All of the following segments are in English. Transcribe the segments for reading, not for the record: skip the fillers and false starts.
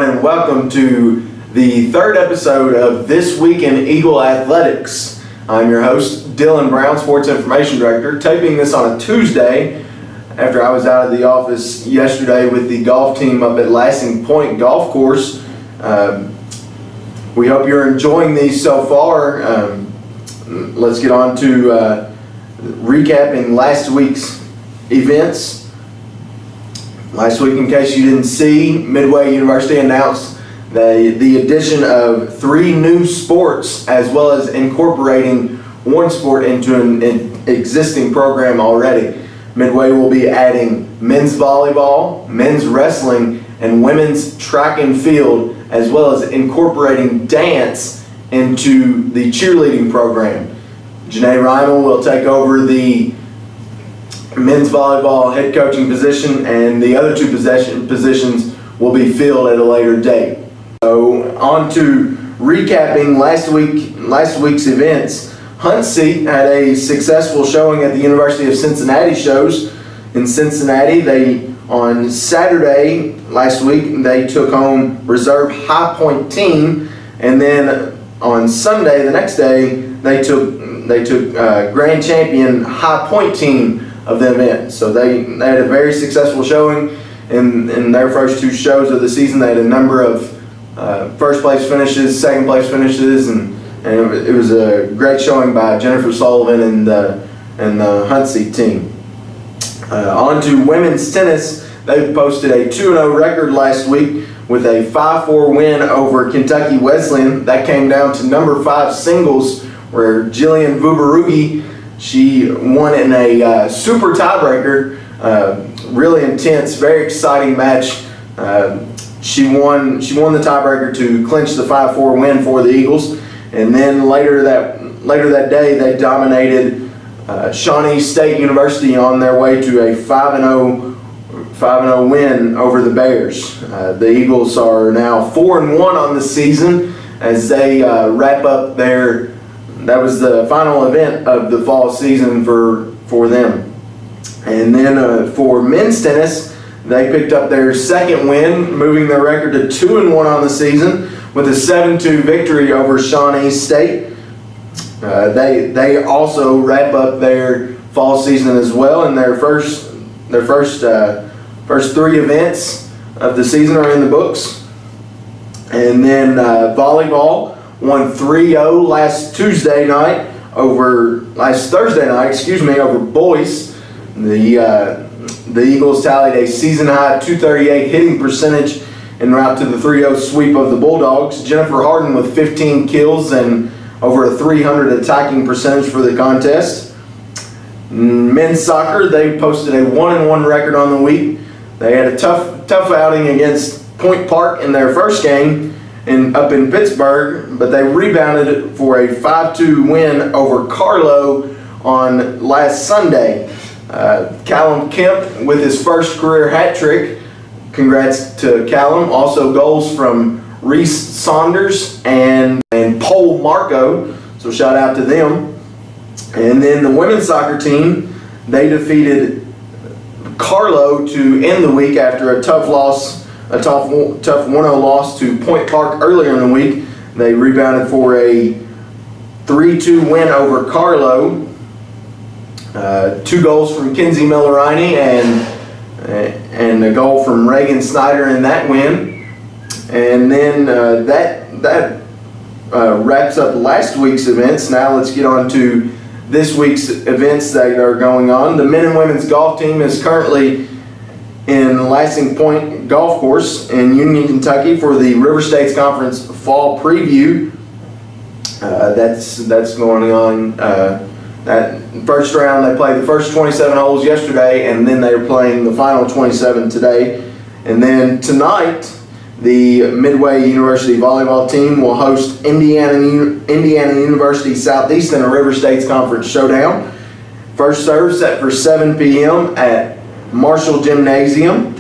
everyone, and welcome to the third episode of This Week in Eagle Athletics. I'm your host, Dylan Brown, Sports Information Director, taping this on a Tuesday after I was out of the office yesterday with the golf team up at Lansing Point Golf Course. We hope you're enjoying these so far. Let's get on to recapping last week's events. Last week, in case you didn't see, Midway University announced the addition of 3 new sports, as well as incorporating one sport into an existing program already. Midway will be adding men's volleyball, men's wrestling, and women's track and field, as well as incorporating dance into the cheerleading program. Janae Reimel will take over the men's volleyball head coaching position, and the other 2 positions will be filled at a later date. So on to recapping last week's events. Hunt-Seat had a successful showing at the University of Cincinnati shows. In Cincinnati, on Saturday last week, they took home Reserve High Point team, and then on Sunday, the next day, they took Grand Champion High Point team of the event. So they had a very successful showing in their first 2 shows of the season. They had a number of first place finishes, second place finishes, and it was a great showing by Jennifer Sullivan and the Hunt-Seat team. On to women's tennis. They posted a 2-0 record last week with a 5-4 win over Kentucky Wesleyan. That came down to number 5 singles, where Jillian Vubarugi, she won in a super tiebreaker. Really intense, very exciting match. She won the tiebreaker to clinch the 5-4 win for the Eagles. And then later that day, they dominated Shawnee State University on their way to a 5-0 win over the Bears. The Eagles are now 4-1 on the season as they wrap up that was the final event of the fall season for them. And then for men's tennis, they picked up their second win, moving their record to 2-1 on the season with a 7-2 victory over Shawnee State. They also wrap up their fall season as well, and their first 3 events of the season are in the books. And then volleyball won 3-0 last Thursday night over Boyce. The Eagles tallied a season-high .238 hitting percentage en route to the 3-0 sweep of the Bulldogs. Jennifer Harden with 15 kills and over a .300 attacking percentage for the contest. Men's soccer, they posted a 1-1 record on the week. They had a tough outing against Point Park in their first game up in Pittsburgh, but they rebounded for a 5-2 win over Carlo on last Sunday. Callum Kemp with his first career hat trick. Congrats to Callum. Also goals from Reese Saunders and Paul Marco, so shout out to them. And then the women's soccer team, they defeated Carlo to end the week after a tough 1-0 loss to Point Park earlier in the week. They rebounded for a 3-2 win over Carlo. 2 goals from Kenzie Millerini and a goal from Reagan Snyder in that win. And then that wraps up last week's events. Now let's get on to this week's events that are going on. The men and women's golf team is currently in Lansing Point Golf Course in Union, Kentucky for the River States Conference Fall Preview. That's going on. That first round, they played the first 27 holes yesterday, and then they're playing the final 27 today. And then tonight, the Midway University volleyball team will host Indiana University Southeast in a River States Conference showdown. First serve set for 7 p.m. at Marshall Gymnasium.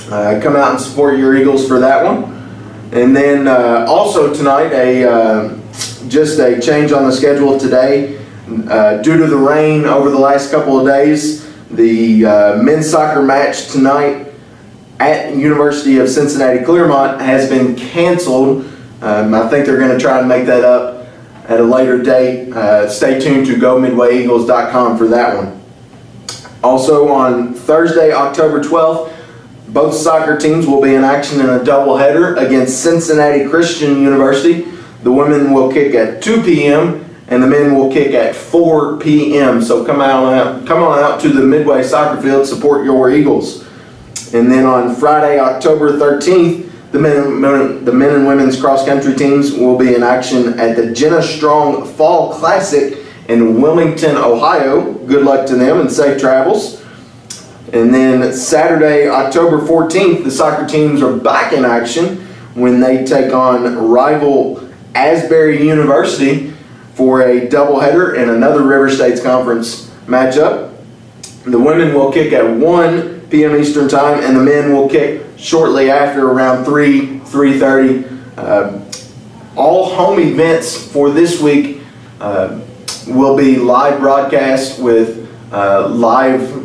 Come out and support your Eagles for that one. And then also tonight, just a change on the schedule today. Due to the rain over the last couple of days, the men's soccer match tonight at University of Cincinnati Clermont has been canceled. I think they're going to try and make that up at a later date. Stay tuned to GoMidwayEagles.com for that one. Also on Thursday, October 12th, both soccer teams will be in action in a doubleheader against Cincinnati Christian University. The women will kick at 2 p.m. and the men will kick at 4 p.m. So come on out to the Midway soccer field, support your Eagles. And then on Friday, October 13th, the men and women's cross-country teams will be in action at the Jenna Strong Fall Classic in Wilmington, Ohio. Good luck to them and safe travels. And then Saturday, October 14th, the soccer teams are back in action when they take on rival Asbury University for a doubleheader in another River States Conference matchup. The women will kick at 1 p.m. Eastern Time, and the men will kick shortly after around 3:30. All home events for this week will be live broadcast with live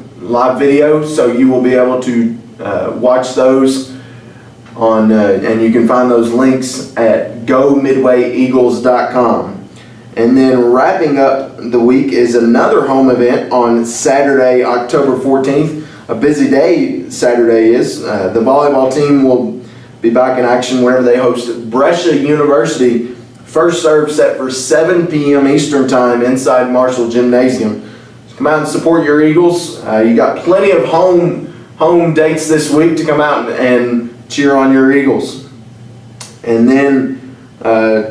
video, so you will be able to watch those on, and you can find those links at GoMidwayEagles.com. And then wrapping up the week is another home event on Saturday, October 14th. A busy day Saturday is. The volleyball team will be back in action whenever they host Brescia University. First serve set for 7 p.m. Eastern Time inside Marshall Gymnasium. So come out and support your Eagles. You got plenty of home dates this week to come out and cheer on your Eagles. And then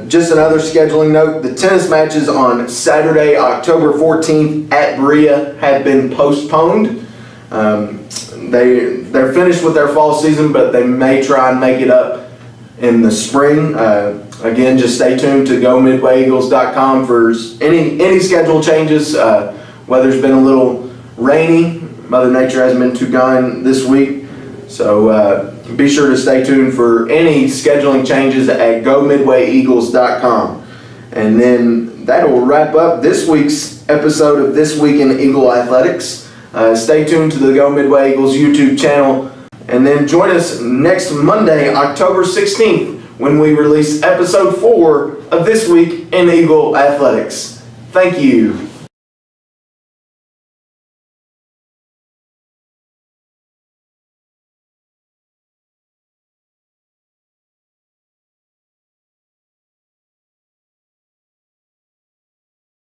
just another scheduling note, the tennis matches on Saturday, October 14th at Berea have been postponed. They're finished with their fall season, but they may try and make it up in the spring. Again, just stay tuned to GoMidwayEagles.com for any schedule changes. Weather's been a little rainy. Mother Nature hasn't been too kind this week. So be sure to stay tuned for any scheduling changes at GoMidwayEagles.com. And then that will wrap up this week's episode of This Week in Eagle Athletics. Stay tuned to the Go Midway Eagles YouTube channel. And then join us next Monday, October 16th, when we release episode 4 of This Week in Eagle Athletics. Thank you.